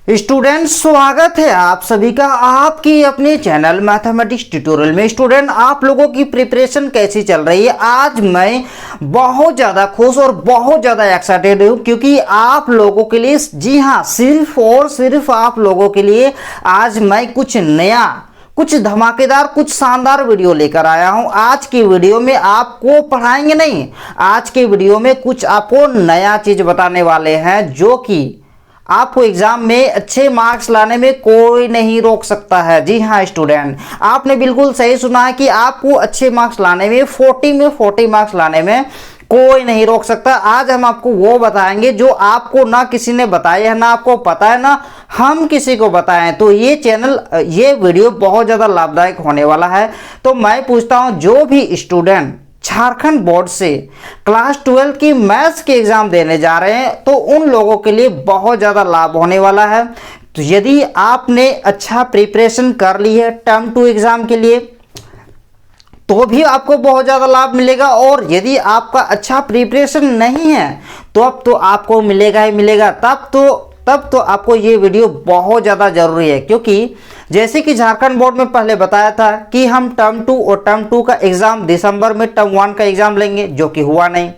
Student, स्वागत है आप सभी का आपकी अपने चैनल मैथमेटिक्स ट्यूटोरियल में। स्टूडेंट, आप लोगों की प्रिपरेशन कैसी चल रही है? आज मैं बहुत ज़्यादा खुश और बहुत ज़्यादा एक्साइटेड हूँ क्योंकि आप लोगों के लिए, जी हाँ, सिर्फ और सिर्फ आप लोगों के लिए आज मैं कुछ नया, कुछ धमाकेदार, कुछ शानदार वीडियो लेकर आया हूं। आज की वीडियो में आपको पढ़ाएंगे नहीं, आज की वीडियो में कुछ आपको नया चीज बताने वाले हैं जो कि आपको एग्जाम में अच्छे मार्क्स लाने में कोई नहीं रोक सकता है। जी हाँ स्टूडेंट, आपने बिल्कुल सही सुना है कि आपको अच्छे मार्क्स लाने में 40 मार्क्स लाने में कोई नहीं रोक सकता। आज हम आपको वो बताएंगे जो आपको ना किसी ने बताया है, ना आपको पता है, ना हम किसी को बताएं। तो ये वीडियो बहुत ज़्यादा लाभदायक होने वाला है। तो मैं पूछता हूँ, जो भी स्टूडेंट झारखंड बोर्ड से क्लास 12 की मैथ्स के एग्जाम देने जा रहे हैं तो उन लोगों के लिए बहुत ज़्यादा लाभ होने वाला है। तो यदि आपने अच्छा प्रिपरेशन कर ली है टर्म 2 एग्जाम के लिए तो भी आपको बहुत ज़्यादा लाभ मिलेगा, और यदि आपका अच्छा प्रिपरेशन नहीं है तो अब तो आपको मिलेगा ही मिलेगा। तब तो आपको ये वीडियो बहुत ज़्यादा ज़रूरी है, क्योंकि जैसे कि झारखंड बोर्ड में पहले बताया था कि हम टर्म 2 और टर्म 2 का एग्ज़ाम दिसंबर में टर्म 1 का एग्ज़ाम लेंगे, जो कि हुआ नहीं।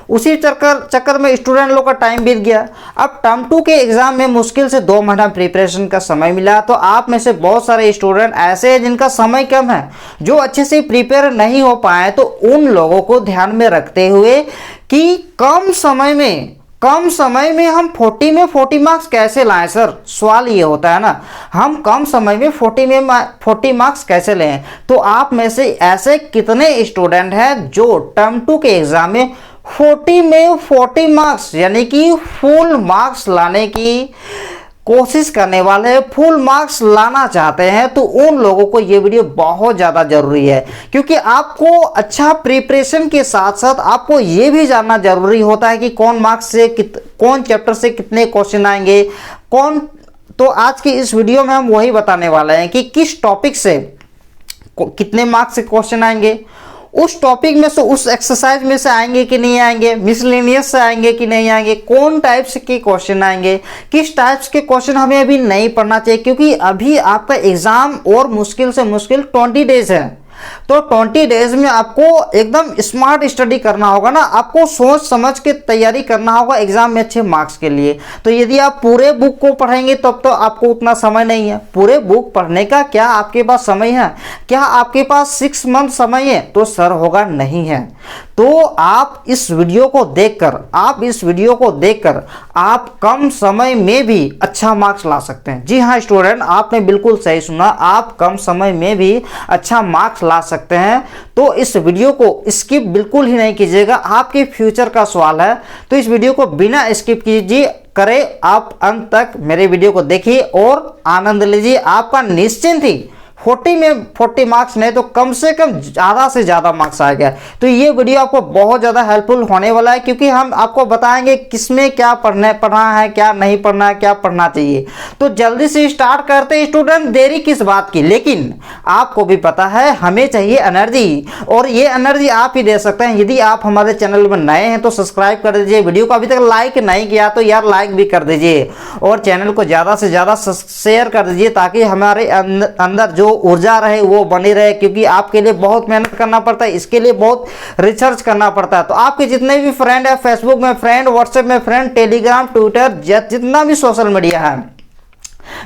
उसी चक्कर में स्टूडेंट लोग का टाइम बीत गया। अब टर्म 2 के एग्ज़ाम में मुश्किल से 2 महीना प्रिपरेशन का समय मिला। तो आप में से बहुत सारे स्टूडेंट ऐसे हैं जिनका समय कम है, जो अच्छे से प्रिपेयर नहीं हो पाए। तो उन लोगों को ध्यान में रखते हुए कि कम समय में हम 40 में 40 मार्क्स कैसे लाएं सर, सवाल ये होता है ना, हम कम समय में 40 मार्क्स कैसे लें। तो आप में से ऐसे कितने स्टूडेंट हैं जो टर्म 2 के एग्जाम में 40 में 40 मार्क्स यानी कि फुल मार्क्स लाने की कोशिश करने वाले हैं, फुल मार्क्स लाना चाहते हैं? तो उन लोगों को ये वीडियो बहुत ज़्यादा ज़रूरी है, क्योंकि आपको अच्छा प्रिपरेशन के साथ साथ आपको ये भी जानना ज़रूरी होता है कि कौन चैप्टर से कितने क्वेश्चन आएंगे, तो आज की इस वीडियो में हम वही बताने वाले हैं कि किस टॉपिक से कितने मार्क्स से क्वेश्चन आएंगे, उस टॉपिक में से, उस एक्सरसाइज में से आएंगे कि नहीं आएंगे, मिसलेनियस से आएंगे कि नहीं आएंगे, कौन टाइप्स के क्वेश्चन आएंगे, किस टाइप्स के क्वेश्चन हमें अभी नहीं पढ़ना चाहिए, क्योंकि अभी आपका एग्जाम और मुश्किल से मुश्किल 20 डेज है। तो 20 डेज में आपको एकदम स्मार्ट स्टडी करना होगा ना, आपको सोच समझ के तैयारी करना होगा एग्जाम में अच्छे मार्क्स के लिए। तो यदि आप पूरे बुक को पढ़ेंगे तब तो आपको उतना समय नहीं है। पूरे बुक पढ़ने का क्या आपके पास समय है? क्या आपके पास 6 मंथ समय है? तो सर होगा, नहीं है। तो आप इस वीडियो को देखकर आप कम समय में भी अच्छा मार्क्स ला सकते हैं। जी हाँ स्टूडेंट, आपने बिल्कुल सही सुना, आप कम समय में भी अच्छा मार्क्स ला सकते हैं। तो इस वीडियो को स्किप बिल्कुल ही नहीं कीजिएगा, आपके फ्यूचर का सवाल है। तो इस वीडियो को बिना स्किप कीजिए करें, आप अंत तक मेरे वीडियो को देखिए और आनंद लीजिए। आपका निश्चिंत ही 40 में 40 मार्क्स नहीं तो कम से कम ज़्यादा से ज़्यादा मार्क्स आ गया। तो ये वीडियो आपको बहुत ज़्यादा हेल्पफुल होने वाला है, क्योंकि हम आपको बताएंगे किसमें क्या पढ़ना है, क्या नहीं पढ़ना है, क्या पढ़ना चाहिए। तो जल्दी से स्टार्ट करते हैं स्टूडेंट, देरी किस बात की। लेकिन आपको भी पता है हमें चाहिए एनर्जी, और ये एनर्जी आप ही दे सकते हैं। यदि आप हमारे चैनल में नए हैं तो सब्सक्राइब कर दीजिए, वीडियो को अभी तक लाइक नहीं किया तो यार लाइक भी कर दीजिए, और चैनल को ज़्यादा से ज़्यादा शेयर कर दीजिए, ताकि हमारे अंदर जो ऊर्जा रहे वो बनी रहे। क्योंकि आपके लिए बहुत मेहनत करना पड़ता है, इसके लिए बहुत रिसर्च करना पड़ता है। तो आपके जितने भी फ्रेंड है, फेसबुक में फ्रेंड, व्हाट्सएप में फ्रेंड, टेलीग्राम, ट्विटर, जितना भी सोशल मीडिया है,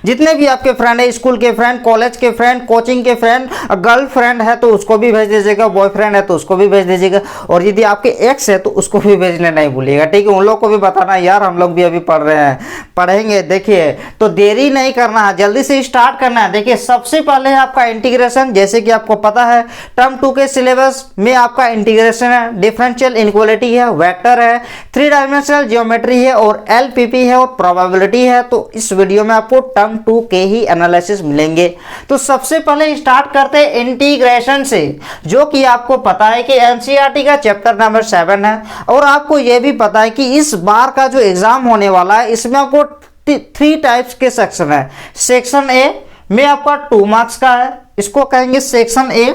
जितने भी आपके फ्रेंड है, स्कूल के फ्रेंड, कॉलेज के फ्रेंड, कोचिंग के फ्रेंड, गर्लफ्रेंड है तो उसको भी भेज दीजिएगा, बॉयफ्रेंड है तो उसको भी भेज दीजिएगा, और यदि आपके एक्स है तो उसको भी भेजने नहीं भूलिएगा, ठीक है? उन लोग को भी बताना यार हम लोग भी अभी पढ़ रहे हैं, पढ़ेंगे। देखिए, तो देरी नहीं करना है, जल्दी से स्टार्ट करना है। देखिए, सबसे पहले है आपका इंटीग्रेशन। जैसे कि आपको पता है टर्म 2 के सिलेबस में आपका इंटीग्रेशन है, डिफरेंशियल इनइक्वालिटी है, वेक्टर है, 3 डायमेंशनल ज्योमेट्री है, और एलपीपी है, और प्रोबेबिलिटी है। तो इस वीडियो में आपको टर्म 2 के ही एनालिसिस मिलेंगे। तो सबसे पहले स्टार्ट करते हैं इंटीग्रेशन से, जो कि आपको पता है कि एनसीईआरटी का चैप्टर नंबर 7 है। और आपको यह भी पता है कि इस बार का जो एग्जाम होने वाला है इसमें आपको 3 टाइप्स के सेक्शन है। सेक्शन ए में आपका 2 मार्क्स का है, इसको कहेंगे सेक्शन ए।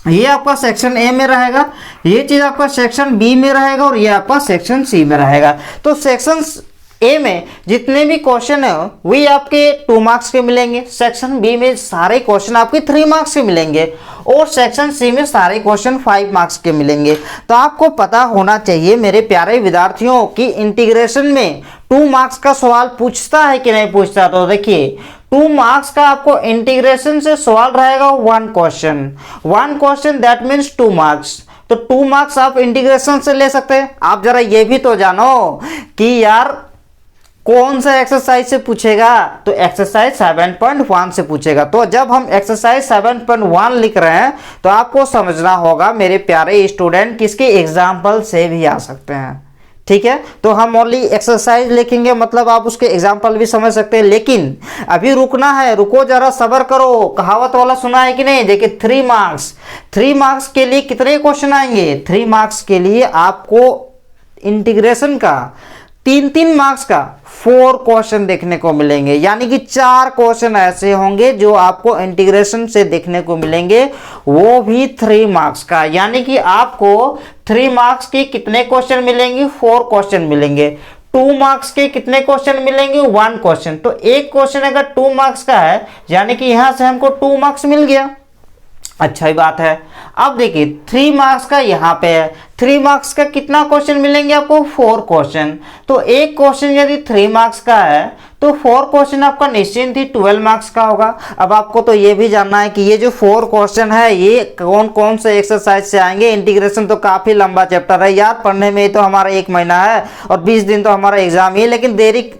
ये आपका सेक्शन ए में रहेगा, ये चीज आपका सेक्शन बी में रहेगा, और ये आपका सेक्शन सी में रहेगा। तो सेक्शन ए में जितने भी क्वेश्चन है वही आपके 2 मार्क्स के मिलेंगे, सेक्शन बी में सारे क्वेश्चन आपके 3 मार्क्स के मिलेंगे और सेक्शन सी में सारे क्वेश्चन 5 मार्क्स के मिलेंगे। तो आपको पता होना चाहिए मेरे प्यारे विद्यार्थियों कि इंटीग्रेशन में 2 मार्क्स का सवाल पूछता है कि नहीं पूछता। तो देखिए 2 मार्क्स का आपको इंटीग्रेशन से सवाल रहेगा 1 क्वेश्चन दैट मीन्स 2 मार्क्स। तो 2 मार्क्स आप इंटीग्रेशन से ले सकते हैं। आप जरा ये भी तो जानो कि यार कौन सा एक्सरसाइज से पूछेगा, तो एक्सरसाइज 7.1 से पूछेगा। तो जब हम एक्सरसाइज 7.1 लिख रहे हैं तो आपको समझना होगा मेरे प्यारे स्टूडेंट कि इसके एग्जाम्पल से भी आ सकते हैं, ठीक है। तो हम ओनली एक्सरसाइज लिखेंगे मतलब आप उसके एग्जाम्पल भी समझ सकते हैं, लेकिन अभी रुकना है, रुको जरा सब्र करो। कहावत वाला सुना है कि नहीं? देखिए 3 मार्क्स के लिए कितने क्वेश्चन आएंगे? 3 मार्क्स के लिए आपको इंटीग्रेशन का 3 मार्क्स का 4 क्वेश्चन देखने को मिलेंगे, यानी कि 4 क्वेश्चन ऐसे होंगे जो आपको इंटीग्रेशन से देखने को मिलेंगे, वो भी 3 मार्क्स का। यानी कि आपको 3 मार्क्स के कितने क्वेश्चन मिलेंगे? 4 क्वेश्चन मिलेंगे। 2 मार्क्स के कितने क्वेश्चन मिलेंगे? 1 क्वेश्चन। तो एक क्वेश्चन अगर 2 मार्क्स का है यानी कि यहां से हमको 2 मार्क्स मिल गया, अच्छा ही बात है। अब देखिए 3 मार्क्स का यहाँ पे है, 3 मार्क्स का कितना क्वेश्चन मिलेंगे आपको? 4 क्वेश्चन। तो एक क्वेश्चन यदि 3 मार्क्स का है तो 4 क्वेश्चन आपका निश्चिंत ही 12 मार्क्स का होगा। अब आपको तो ये भी जानना है कि ये जो 4 क्वेश्चन है ये कौन कौन से एक्सरसाइज से आएंगे। इंटीग्रेशन तो काफी लंबा चैप्टर है यार, पढ़ने में तो हमारा 1 महीना है और 20 दिन तो हमारा एग्जाम ही है। लेकिन देरी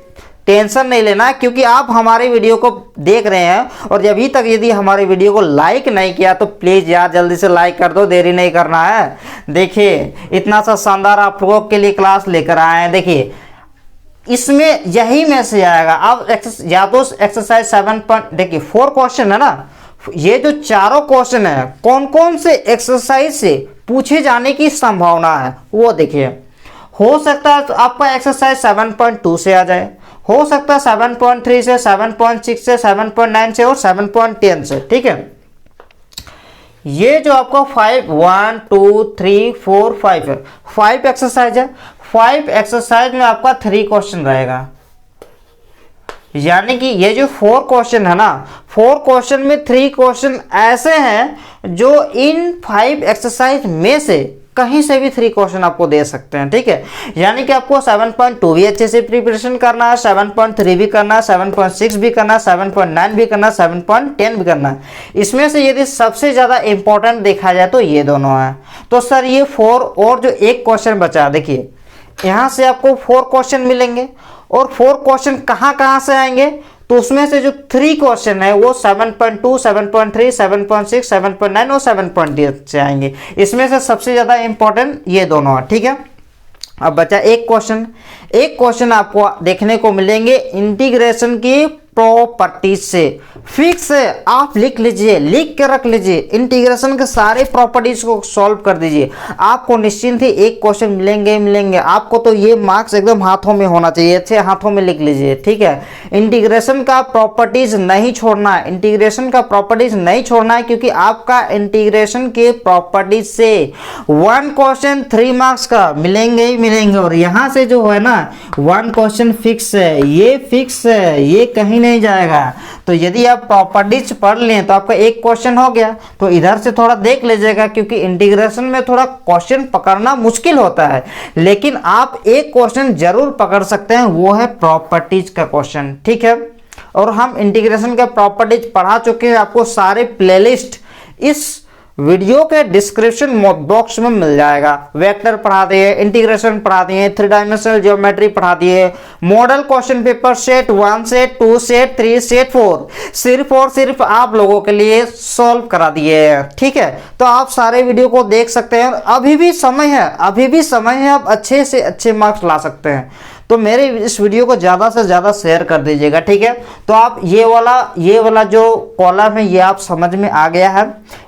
टेंशन नहीं लेना, क्योंकि आप हमारे वीडियो को देख रहे हैं और अभी तक यदि हमारे वीडियो को लाइक नहीं किया तो प्लीज़ यार जल्दी से लाइक कर दो, देरी नहीं करना है। देखिए इतना सा शानदार आप लोगों के लिए क्लास लेकर आए हैं। देखिए इसमें यही में से आएगा। अब या तो एक्सरसाइज 7 देखिए 4 क्वेश्चन है ना, ये जो चारों क्वेश्चन है कौन कौन से एक्सरसाइज से पूछे जाने की संभावना है वो देखिए। हो सकता है तो आपका एक्सरसाइज 7.2 से आ जाए, हो सकता है 7.3 से, 7.6 से, 7.9 से और 7.10 से, ठीक है। ये जो आपका 1 2 3 4 5 है, 5 एक्सरसाइज है। 5 एक्सरसाइज में आपका 3 क्वेश्चन रहेगा, यानी कि ये जो 4 क्वेश्चन है ना, 4 क्वेश्चन में 3 क्वेश्चन ऐसे हैं जो इन 5 एक्सरसाइज में से कहीं से भी 3 क्वेश्चन आपको दे सकते हैं, ठीक है। यानी कि आपको 7.2 भी अच्छे से प्रिपरेशन करना है, 7.3 भी करना है, 7.6 भी करना है, 7.9 भी करना है, 7.10 भी करना है। इसमें से यदि सबसे ज़्यादा इंपॉर्टेंट देखा जाए तो ये दोनों हैं। तो सर ये 4 और जो एक क्वेश्चन बचा, देखिए यहाँ से आपको 4 क्वेश्चन मिलेंगे और 4 क्वेश्चन कहाँ से आएंगे? तो उसमें से जो 3 क्वेश्चन है वो 7.2, 7.3, 7.6, 7.9 और 7.8 से आएंगे। इसमें से सबसे ज़्यादा इंपॉर्टेंट ये दोनों है, ठीक है। अब बचा एक क्वेश्चन आपको देखने को मिलेंगे इंटीग्रेशन की प्रॉपर्टीज से। फिक्स है, आप लिख लीजिए, लिख के रख लीजिए, इंटीग्रेशन के सारे प्रॉपर्टीज को सॉल्व कर दीजिए। आपको निश्चिंत ही एक क्वेश्चन मिलेंगे। आपको तो ये मार्क्स एकदम हाथों में होना चाहिए, अच्छे हाथों में लिख लीजिए, ठीक है। इंटीग्रेशन का प्रॉपर्टीज नहीं छोड़ना है, इंटीग्रेशन का प्रॉपर्टीज नहीं छोड़ना है, क्योंकि आपका इंटीग्रेशन के प्रॉपर्टीज से 1 क्वेश्चन 3 मार्क्स का मिलेंगे ही मिलेंगे। और यहाँ से जो है ना 1 क्वेश्चन फिक्स है, ये फिक्स है, ये कहीं नहीं जाएगा। तो यदि आप प्रॉपर्टीज पढ़ लें तो आपका एक क्वेश्चन हो गया। तो इधर से थोड़ा देख लीजिएगा, क्योंकि इंटीग्रेशन में थोड़ा क्वेश्चन पकड़ना मुश्किल होता है, लेकिन आप एक क्वेश्चन जरूर पकड़ सकते हैं, वो है प्रॉपर्टीज का क्वेश्चन, ठीक है। और हम इंटीग्रेशन का प्रॉपर्टीज पढ़ा चुके हैं, आपको सारे प्लेलिस्ट इस वीडियो के डिस्क्रिप्शन बॉक्स में मिल जाएगा। वेक्टर पढ़ा दिए, इंटीग्रेशन पढ़ा दिए, 3 डायमेंशनल ज्योमेट्री पढ़ा दिए, model question paper set 1, set 2, set 3, set 4 सिर्फ और सिर्फ आप लोगों के लिए सॉल्व करा दिए हैं, ठीक है। तो आप सारे वीडियो को देख सकते हैं, अभी भी समय है, आप अच्छे से अच्छे मार्क्स ला सकते हैं। तो मेरे इस वीडियो को ज़्यादा से ज़्यादा शेयर कर दीजिएगा, ठीक है। तो आप ये वाला जो कॉलम है ये आप समझ में आ गया है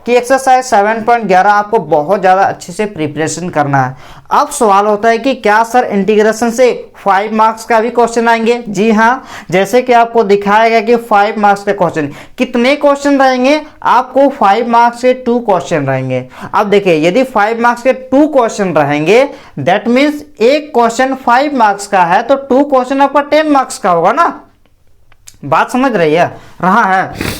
कि एक्सरसाइज 7.11 आपको बहुत ज़्यादा अच्छे से प्रिपरेशन करना है। अब सवाल होता है कि क्या सर इंटीग्रेशन से 5 मार्क्स का भी क्वेश्चन आएंगे? जी हाँ, जैसे कि आपको दिखाया गया कि 5 मार्क्स का क्वेश्चन। कितने क्वेश्चन रहेंगे? आपको 5 मार्क्स के 2 क्वेश्चन रहेंगे। अब देखिए, यदि 5 मार्क्स के 2 क्वेश्चन रहेंगे, दैट मीन्स एक क्वेश्चन 5 मार्क्स का है तो 2 क्वेश्चन आपका 10 मार्क्स का होगा ना। बात समझ रही है? रहा है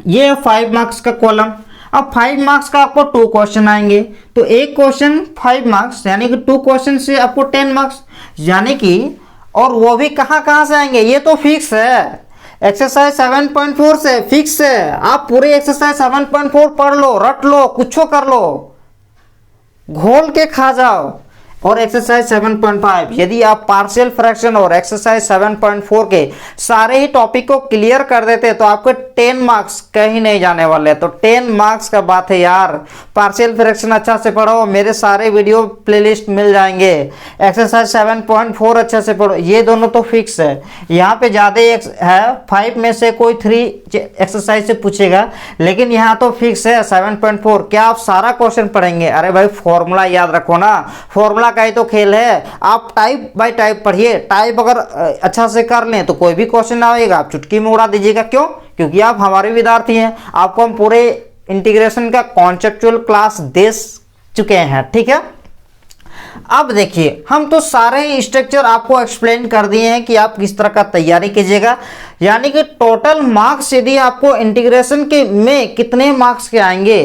ये 5 मार्क्स का कॉलम। अब 5 मार्क्स का आपको 2 क्वेश्चन आएंगे, तो एक क्वेश्चन 5 मार्क्स यानी कि 2 क्वेश्चन से आपको 10 मार्क्स, यानी कि और वो भी कहाँ कहाँ से आएंगे? ये तो फिक्स है, एक्सरसाइज 7.4 से फिक्स है। आप पूरे एक्सरसाइज 7.4 पढ़ लो, रट लो, कुछ कर लो, घोल के खा जाओ। और एक्सरसाइज 7.5 यदि आप पार्शियल फ्रैक्शन और एक्सरसाइज 7.4 के सारे ही टॉपिक को क्लियर कर देते तो आपके 10 मार्क्स कहीं नहीं जाने वाले। तो 10 मार्क्स का बात है यार। पार्शियल फ्रैक्शन अच्छा से पढ़ो, मेरे सारे वीडियो प्लेलिस्ट मिल जाएंगे। एक्सरसाइज 7.4 अच्छे से पढ़ो, ये दोनों तो फिक्स है। यहाँ पे ज़्यादा है, 5 में से कोई 3 एक्सरसाइज से पूछेगा, लेकिन यहाँ तो फिक्स है 7.4। क्या आप सारा क्वेश्चन पढ़ेंगे? अरे भाई फॉर्मूला याद रखो ना, फॉर्मूला का ही तो खेल है। आप टाइप बाय टाइप पढ़िए, टाइप अगर अच्छा से कर लें तो कोई भी क्वेश्चन आएगा आप चुटकी में उड़ा दीजिएगा। क्यों? क्योंकि आप हमारे विद्यार्थी हैं, आपको हम पूरे इंटीग्रेशन का कॉन्सेप्चुअल क्लास दे चुके हैं, ठीक है। अब देखिए, हम तो सारे स्ट्रक्चर आपको एक्सप्लेन कर दिए हैं कि आप किस तरह का तैयारी कीजिएगा। यानी कि टोटल मार्क्स यदि आपको इंटीग्रेशन के में कितने मार्क्स के आएंगे,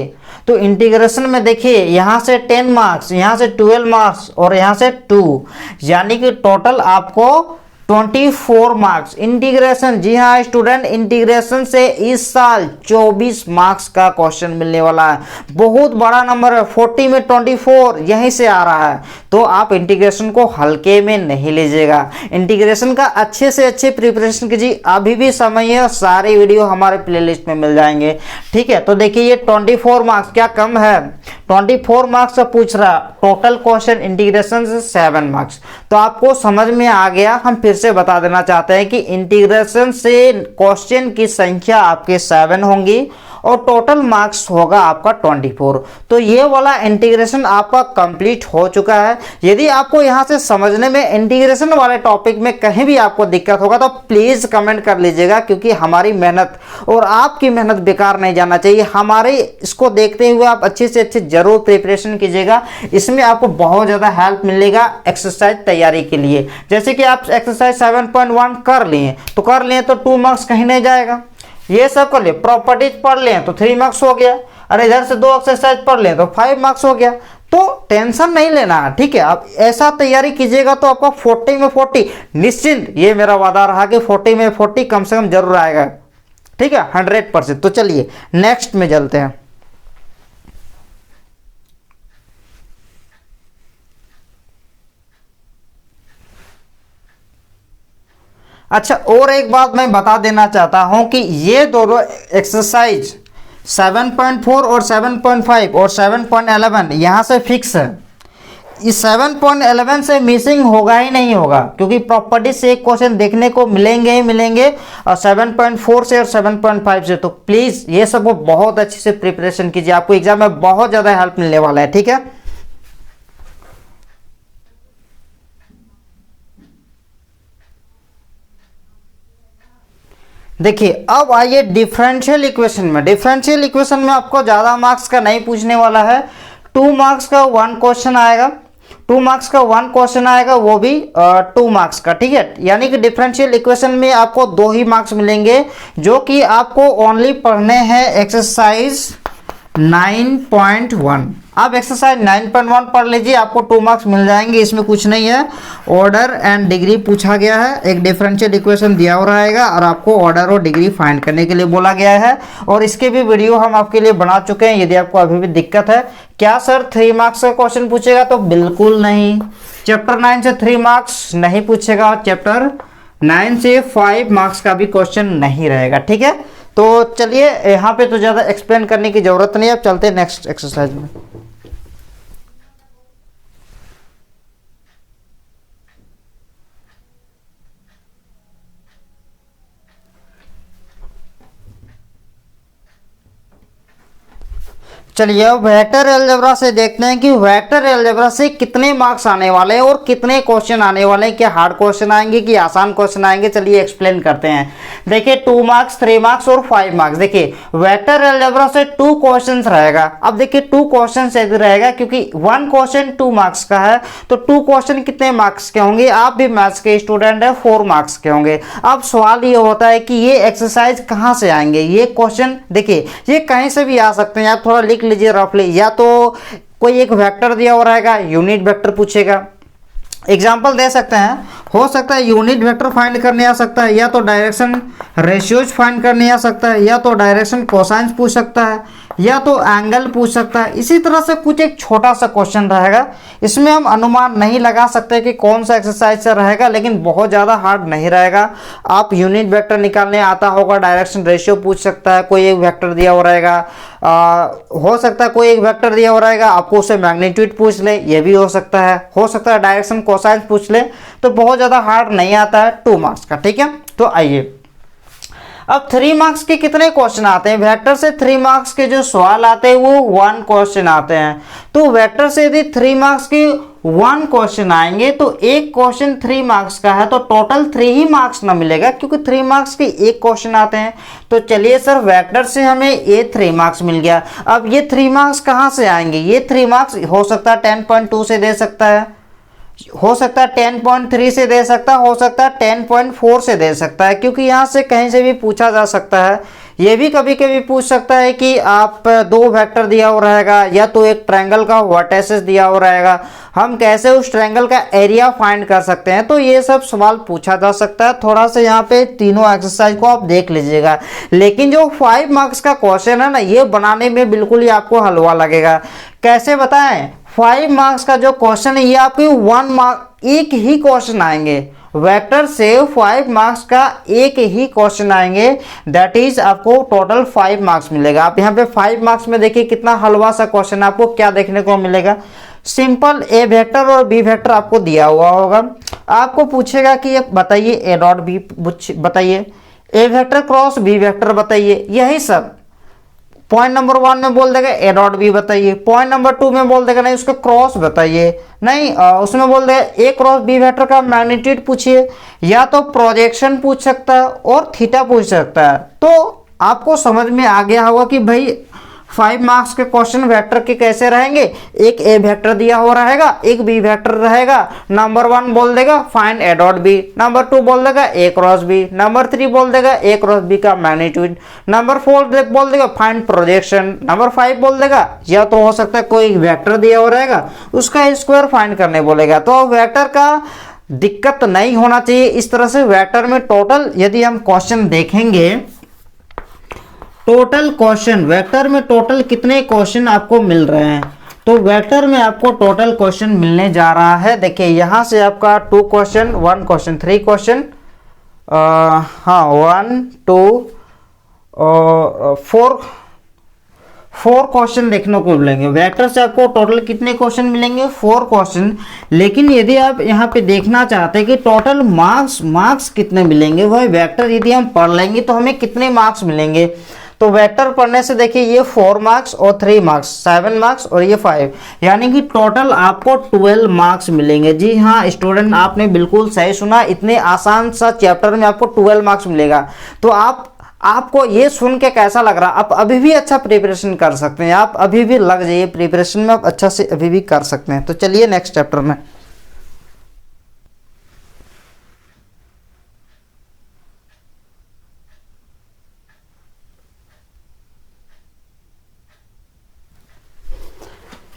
तो इंटीग्रेशन में देखिए यहां से 10 मार्क्स, यहां से 12 मार्क्स और यहां से 2, यानी कि टोटल आपको 24 मार्क्स इंटीग्रेशन। जी हाँ स्टूडेंट, इंटीग्रेशन से इस साल 24 मार्क्स का क्वेश्चन मिलने वाला है। बहुत बड़ा नंबर है, 40 में 24 यहीं से आ रहा है। तो आप इंटीग्रेशन को हल्के में नहीं लीजिएगा, इंटीग्रेशन का अच्छे से अच्छे प्रिपरेशन कीजिए। अभी भी समय है, सारे वीडियो हमारे प्लेलिस्ट में मिल जाएंगे, ठीक है। तो देखिए ये 24 मार्क्स क्या कम है? 24 मार्क्स का पूछ रहा, टोटल क्वेश्चन इंटीग्रेशन से 7 मार्क्स। तो आपको समझ में आ गया। हम फिर से बता देना चाहते हैं कि इंटीग्रेशन से क्वेश्चन की संख्या आपके 7 होंगी और टोटल मार्क्स होगा आपका 24। तो ये वाला इंटीग्रेशन आपका कंप्लीट हो चुका है। यदि आपको यहां से समझने में इंटीग्रेशन वाले टॉपिक में कहीं भी आपको दिक्कत होगा तो प्लीज कमेंट कर लीजिएगा, क्योंकि हमारी मेहनत और आपकी मेहनत बेकार नहीं जाना चाहिए। हमारे इसको देखते हुए आप अच्छे से अच्छे जरूर प्रिपरेशन कीजिएगा, इसमें आपको बहुत ज्यादा हेल्प मिलेगा एक्सरसाइज तैयारी के लिए। जैसे कि आप एक्सरसाइज 7.1 कर लिए तो कर लिए तो 2 मार्क्स कहीं नहीं जाएगा। ये सब कर लिए, प्रॉपर्टीज पढ़ लें तो 3 मार्क्स हो गया, अरे इधर से 2 एक्सरसाइज पढ़ लें तो 5 मार्क्स हो गया। तो टेंशन नहीं लेना, ठीक है। आप ऐसा तैयारी कीजिएगा तो आपका 40 में 40 निश्चिंत, ये मेरा वादा रहा कि 40 में 40 कम से कम जरूर आएगा, ठीक है, 100%। तो चलिए नेक्स्ट में चलते हैं। अच्छा, और एक बात मैं बता देना चाहता हूं कि ये दोनों एक्सरसाइज 7.4 और 7.5 और 7.11 यहां से फिक्स है। इस 7.11 से मिसिंग होगा ही नहीं होगा, क्योंकि प्रॉपर्टी से एक क्वेश्चन देखने को मिलेंगे ही मिलेंगे, और 7.4 से और 7.5 से। तो प्लीज ये सब बहुत अच्छे से प्रिपरेशन कीजिए, आपको एग्जाम में बहुत ज्यादा हेल्प मिलने वाला है, ठीक है। देखिए अब आइए डिफरेंशियल इक्वेशन में। डिफरेंशियल इक्वेशन में आपको ज्यादा मार्क्स का नहीं पूछने वाला है, 2 मार्क्स का 1 क्वेश्चन आएगा, 2 मार्क्स का 1 क्वेश्चन आएगा, वो भी 2 मार्क्स का, ठीक है। यानी कि डिफरेंशियल इक्वेशन में आपको 2 ही मार्क्स मिलेंगे, जो कि आपको ओनली पढ़ने हैं एक्सरसाइज 9.1। अब एक्सरसाइज 9.1 पढ़ लीजिए, आपको 2 मार्क्स मिल जाएंगे, इसमें कुछ नहीं है। ऑर्डर एंड डिग्री पूछा गया है, एक डिफरेंशियल इक्वेशन दिया हुआ रहेगा और आपको ऑर्डर और डिग्री फाइंड करने के लिए बोला गया है। और इसके भी वीडियो हम आपके लिए बना चुके हैं। यदि आपको अभी भी दिक्कत है, क्या सर 3 मार्क्स का क्वेश्चन पूछेगा? तो बिल्कुल नहीं, चैप्टर 9 से 3 मार्क्स नहीं पूछेगा, चैप्टर 9 से 5 मार्क्स का भी क्वेश्चन नहीं रहेगा, ठीक है। तो चलिए यहाँ पे तो ज़्यादा एक्सप्लेन करने की ज़रूरत नहीं है, अब चलते हैं नेक्स्ट एक्सरसाइज में। चलिए अब वेक्टर अलजेब्रा से देखते हैं कि वेक्टर अलजेब्रा से कितने मार्क्स आने वाले हैं और कितने क्वेश्चन आने वाले हैं। क्या हार्ड क्वेश्चन आएंगे कि आसान क्वेश्चन आएंगे, चलिए एक्सप्लेन करते हैं। देखिए 2 मार्क्स, 3 मार्क्स और 5 मार्क्स। देखिए वेक्टर अलजेब्रा से 2 क्वेश्चन रहेगा। अब देखिए 2 क्वेश्चन यदि रहेगा, क्योंकि 1 क्वेश्चन 2 मार्क्स का है, तो 2 क्वेश्चन कितने मार्क्स के होंगे? आप भी मैथ्स के स्टूडेंट है, 4 मार्क्स के होंगे। अब सवाल ये होता है कि ये एक्सरसाइज कहाँ से आएंगे? ये क्वेश्चन देखिए ये कहीं से भी आ सकते हैं, आप थोड़ा लिख लीजिए रफली। या तो कोई एक वेक्टर दिया हुआ रहेगा, यूनिट वेक्टर पूछेगा, एग्जाम्पल दे सकते हैं, हो सकता है यूनिट वेक्टर फाइंड करने आ सकता है, या तो डायरेक्शन रेशियोज फाइंड करने आ सकता है, या तो डायरेक्शन कोसाइंस पूछ सकता है, या तो एंगल पूछ सकता है। इसी तरह से कुछ एक छोटा सा क्वेश्चन रहेगा, इसमें हम अनुमान नहीं लगा सकते कि कौन सा एक्सरसाइज से रहेगा, लेकिन बहुत ज़्यादा हार्ड नहीं रहेगा। आप यूनिट वेक्टर निकालने आता होगा, डायरेक्शन रेशियो पूछ सकता है, कोई एक वेक्टर दिया हुआ रहेगा, हो सकता है कोई एक वेक्टर दिया हुआ रहेगा, आपको उससे मैग्नीट्यूड पूछ ले, ये भी हो सकता है डायरेक्शन कोसाइंस पूछ ले, तो बहुत ज़्यादा हार्ड नहीं आता है 2 मार्क्स का। ठीक है, तो आइए अब 3 मार्क्स के कितने क्वेश्चन आते हैं? वेक्टर से 3 मार्क्स के जो सवाल आते हैं वो 1 क्वेश्चन आते हैं। तो वेक्टर से यदि 3 मार्क्स के 1 क्वेश्चन आएंगे तो एक क्वेश्चन 3 मार्क्स का है, तो टोटल 3 ही मार्क्स ना मिलेगा, क्योंकि 3 मार्क्स के एक क्वेश्चन आते हैं। तो चलिए सर वेक्टर से हमें ये 3 मार्क्स मिल गया। अब ये 3 मार्क्स कहाँ से आएंगे? ये 3 मार्क्स हो सकता है 10.2 से दे सकता है, हो सकता है 10.3 से दे सकता है, हो सकता है 10.4 से दे सकता है, क्योंकि यहाँ से कहीं से भी पूछा जा सकता है। ये भी कभी कभी पूछ सकता है कि आप 2 वेक्टर दिया हुआ रहेगा, या तो एक ट्रायंगल का वर्टिसेस दिया हुआ रहेगा, हम कैसे उस ट्रायंगल का एरिया फाइंड कर सकते हैं। तो ये सब सवाल पूछा जा सकता है। थोड़ा सा यहाँ पे तीनों एक्सरसाइज को आप देख लीजिएगा। लेकिन जो 5 मार्क्स का क्वेश्चन है ना, ये बनाने में बिल्कुल ही आपको हलवा लगेगा। कैसे बताएं? 5 मार्क्स का जो क्वेश्चन है ये आपके 1 मार्क, एक ही क्वेश्चन आएंगे। वेक्टर से 5 मार्क्स का एक ही क्वेश्चन आएंगे, दैट इज आपको टोटल 5 मार्क्स मिलेगा। आप यहाँ पे 5 मार्क्स में देखिए कितना हलवा सा क्वेश्चन, आपको क्या देखने को मिलेगा? सिंपल ए वेक्टर और बी वेक्टर आपको दिया हुआ होगा। आपको पूछेगा कि ये बताइए ए डॉट बी बताइए, ए वेक्टर क्रॉस बी वेक्टर बताइए, यही सब। पॉइंट नंबर 1 में बोल देगा ए डॉट बी बताइए, पॉइंट नंबर 2 में बोल देगा नहीं उसका क्रॉस बताइए, नहीं उसमें बोल देगा ए क्रॉस बी वेक्टर का मैग्नीट्यूड पूछिए, या तो प्रोजेक्शन पूछ सकता है और थीटा पूछ सकता है। तो आपको समझ में आ गया होगा कि भाई 5 मार्क्स के क्वेश्चन वेक्टर के कैसे रहेंगे। एक ए वेक्टर दिया हुआ रहेगा, एक बी वेक्टर रहेगा। नंबर 1 बोल देगा find A dot B, number 2 बोल देगा ए क्रॉस बी, नंबर 3 बोल देगा ए क्रॉस बी का मैग्नीट्यूड, नंबर 4 बोल देगा फाइंड प्रोजेक्शन, नंबर 5 बोल देगा या तो हो सकता है कोई वेक्टर दिया हुआ रहेगा उसका स्क्वायर फाइंड करने बोलेगा। तो वेक्टर का दिक्कत नहीं होना चाहिए। इस तरह से वेक्टर में टोटल यदि हम क्वेश्चन देखेंगे, टोटल क्वेश्चन वेक्टर में टोटल कितने क्वेश्चन आपको मिल रहे हैं, तो वेक्टर में आपको टोटल क्वेश्चन मिलने जा रहा है। देखिए यहाँ से आपका 2 क्वेश्चन, 1 क्वेश्चन, 3 क्वेश्चन, हाँ 1 2 4 क्वेश्चन देखने को मिलेंगे। वेक्टर से आपको टोटल कितने क्वेश्चन मिलेंगे? 4 क्वेश्चन। लेकिन यदि आप यहाँ पे देखना चाहते हैं कि टोटल मार्क्स कितने मिलेंगे, वही वेक्टर यदि हम पढ़ लेंगे तो हमें कितने मार्क्स मिलेंगे, तो वेक्टर पढ़ने से देखिए ये 4 मार्क्स और 3 मार्क्स 7 मार्क्स और ये 5, यानी कि टोटल आपको 12 मार्क्स मिलेंगे। जी हाँ स्टूडेंट, आपने बिल्कुल सही सुना, इतने आसान सा चैप्टर में आपको 12 मार्क्स मिलेगा। तो आपको ये सुन के कैसा लग रहा? आप अभी भी अच्छा प्रिपरेशन कर सकते हैं, आप अभी भी लग जाइए प्रिपरेशन में, आप अच्छा से अभी भी कर सकते हैं। तो चलिए नेक्स्ट चैप्टर में।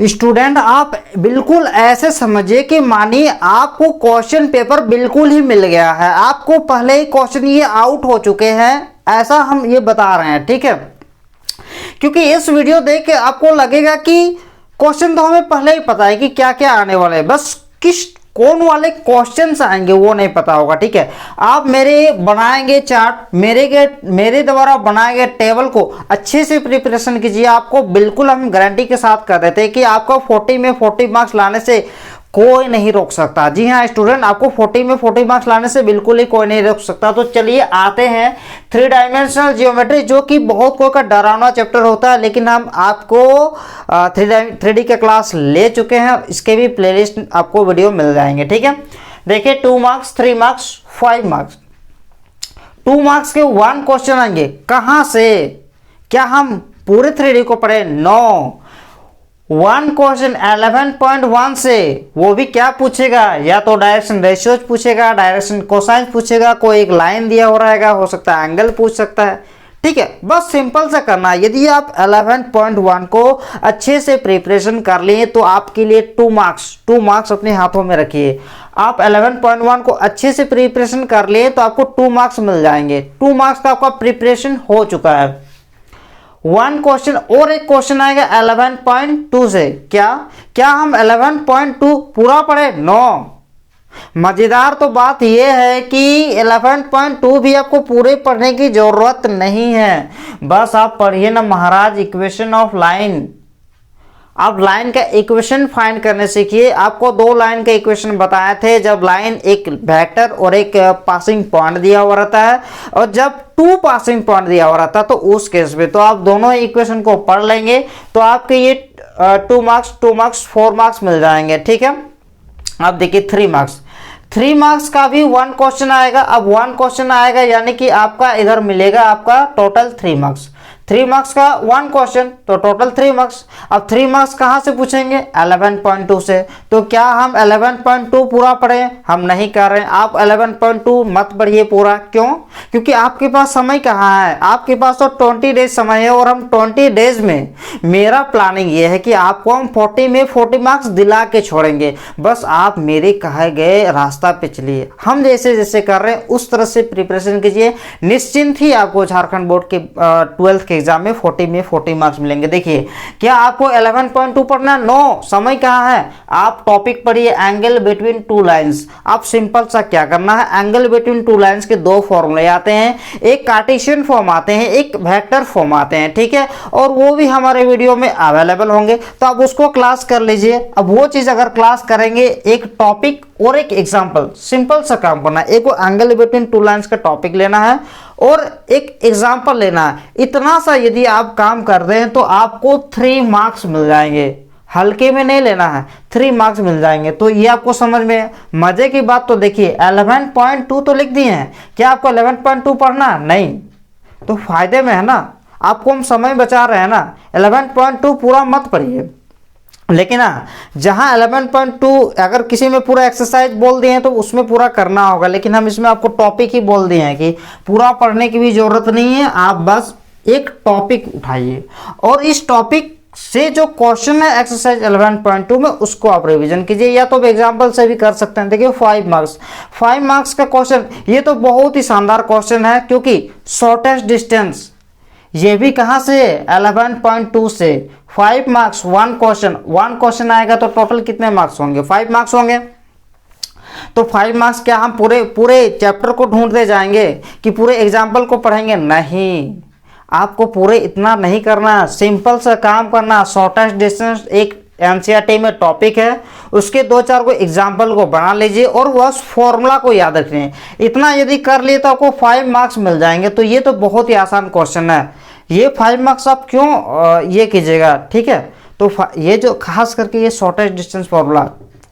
स्टूडेंट आप बिल्कुल ऐसे समझिए कि मानिए आपको क्वेश्चन पेपर बिल्कुल ही मिल गया है, आपको पहले ही क्वेश्चन ये आउट हो चुके हैं, ऐसा हम ये बता रहे हैं, ठीक है। क्योंकि इस वीडियो देख के आपको लगेगा कि क्वेश्चन तो हमें पहले ही पता है कि क्या क्या आने वाले हैं, बस कौन वाले क्वेश्चंस आएंगे वो नहीं पता होगा, ठीक है। आप मेरे बनाएंगे चार्ट, मेरे द्वारा बनाए गए टेबल को अच्छे से प्रिपरेशन कीजिए, आपको बिल्कुल हम गारंटी के साथ कर देते हैं कि आपको 40 में 40 मार्क्स लाने से कोई नहीं रोक सकता। जी हाँ स्टूडेंट, आपको 40 में 40 मार्क्स लाने से बिल्कुल ही कोई नहीं रोक सकता। तो चलिए आते हैं थ्री डायमेंशनल जियोमेट्री, जो कि बहुत कोई का डरावना चैप्टर होता है, लेकिन हम आपको 3D के क्लास ले चुके हैं। इसके भी प्लेलिस्ट आपको वीडियो मिल जाएंगे, ठीक है। देखिए 2 मार्क्स, 3 मार्क्स, 5 मार्क्स। 2 मार्क्स के 1 क्वेश्चन आएंगे। कहाँ से? क्या हम पूरे 3D को पढ़े? नो। 1 क्वेश्चन 11.1 से, वो भी क्या पूछेगा? या तो डायरेक्शन रेशियोज पूछेगा, डायरेक्शन कोसाइन पूछेगा, कोई एक लाइन दिया हो रहेगा, हो सकता है एंगल पूछ सकता है, ठीक है। बस सिंपल सा करना है। यदि आप 11.1 को अच्छे से प्रिपरेशन कर लिए तो आपके लिए 2 मार्क्स अपने हाथों में रखिए। आप 11.1 को अच्छे से प्रिपरेशन कर लिए तो आपको 2 मार्क्स मिल जाएंगे। 2 मार्क्स का आपका प्रिपरेशन हो चुका है। 1 क्वेश्चन और एक क्वेश्चन आएगा 11.2 से। क्या हम 11.2 पूरा पढ़े? नो। मजेदार तो बात यह है कि 11.2 भी आपको पूरे पढ़ने की जरूरत नहीं है। बस आप पढ़िए ना महाराज इक्वेशन ऑफ लाइन। आप लाइन का इक्वेशन फाइंड करने सीखिए। आपको 2 लाइन के इक्वेशन बताए थे, जब लाइन एक वेक्टर और एक पासिंग पॉइंट दिया हुआ रहता है, और जब 2 पासिंग पॉइंट दिया हुआ रहता है, तो उस केस में तो आप दोनों इक्वेशन को पढ़ लेंगे तो आपके ये 2 मार्क्स 4 मार्क्स मिल जाएंगे, ठीक है। अब देखिए 3 मार्क्स का भी 1 क्वेश्चन आएगा। अब 1 क्वेश्चन आएगा यानी कि आपका इधर मिलेगा आपका टोटल 3 मार्क्स। 3 मार्क्स का 1 क्वेश्चन तो टोटल 3 मार्क्स। अब 3 मार्क्स कहाँ से पूछेंगे? 11.2 से। तो क्या हम 11.2 पूरा पढ़ें? हम नहीं कर रहे हैं। आप 11.2 मत पढ़िए पूरा। क्यों? क्योंकि आपके पास समय कहाँ है? आपके पास तो 20 डेज समय है, और हम 20 डेज में मेरा प्लानिंग ये है कि आपको हम 40 में 40 मार्क्स दिला के छोड़ेंगे। बस आप मेरे कहे गए रास्ता पे चलिए। हम जैसे जैसे कर रहे हैं उस तरह से प्रिपरेशन कीजिए। निश्चिंत ही आपको झारखंड बोर्ड के 12th के एग्जाम में 40 मार्क्स मिलेंगे। देखिए क्या आपको 11.2 पढ़ना? नो। समय कहाँ है? आप टॉपिक पढ़िए एंगल बिटवीन 2 लाइंस। आप सिंपल सा क्या करना है, एंगल बिटवीन 2 लाइंस के 2 फॉर्मूले आते हैं, एक कार्टेशियन फॉर्म आते हैं, एक वेक्टर फॉर्म आते हैं, ठीक है। और वो भी हमारे वीडियो में अवेलेबल होंगे, तो आप उसको क्लास कर लीजिए। अब वो चीज अगर क्लास करेंगे, एक टॉपिक और एक एग्जाम्पल, सिंपल सा काम करना है। एक वो एंगल बिटवीन 2 लाइंस का टॉपिक लेना है और एक एग्जाम्पल लेना है। इतना सा यदि आप काम कर रहे हैं तो आपको 3 मार्क्स मिल जाएंगे। हल्के में नहीं लेना है, 3 मार्क्स मिल जाएंगे। तो ये आपको समझ में मजे की बात। तो देखिए 11.2 तो लिख दिए हैं। क्या आपको 11.2 पढ़ना? नहीं। तो फायदे में है ना, आपको हम समय बचा रहे हैं ना। 11.2 पूरा मत पढ़िए, लेकिन हाँ जहाँ 11.2 अगर किसी में पूरा एक्सरसाइज बोल दिए हैं तो उसमें पूरा करना होगा, लेकिन हम इसमें आपको टॉपिक ही बोल दिए हैं कि पूरा पढ़ने की भी जरूरत नहीं है। आप बस एक टॉपिक उठाइए और इस टॉपिक से जो क्वेश्चन है एक्सरसाइज 11.2 में उसको आप रिवीजन कीजिए, या तो एग्जाम्पल से भी कर सकते हैं। देखिए 5 मार्क्स का क्वेश्चन, ये तो बहुत ही शानदार क्वेश्चन है, क्योंकि शॉर्टेस्ट डिस्टेंस ये भी कहां से? 11.2 से। 5 मार्क्स 1 क्वेश्चन आएगा तो टोटल कितने मार्क्स होंगे? 5 मार्क्स होंगे। तो 5 मार्क्स क्या हम पूरे चैप्टर को ढूंढते जाएंगे कि पूरे एग्जाम्पल को पढ़ेंगे? नहीं, आपको पूरे इतना नहीं करना, सिंपल सा काम करना। शॉर्टेस्ट डिस्टेंस एक एनसीईआरटी में टॉपिक है, उसके 2-4 को एग्जाम्पल को बना लीजिए और बस फॉर्मूला को याद रखिए। इतना यदि कर लिए तो आपको 5 मार्क्स मिल जाएंगे। तो ये तो बहुत ही आसान क्वेश्चन है। ये 5 मार्क्स आप क्यों ये कीजिएगा, ठीक है। तो ये जो खास करके ये शॉर्टेस्ट डिस्टेंस फॉर्मूला,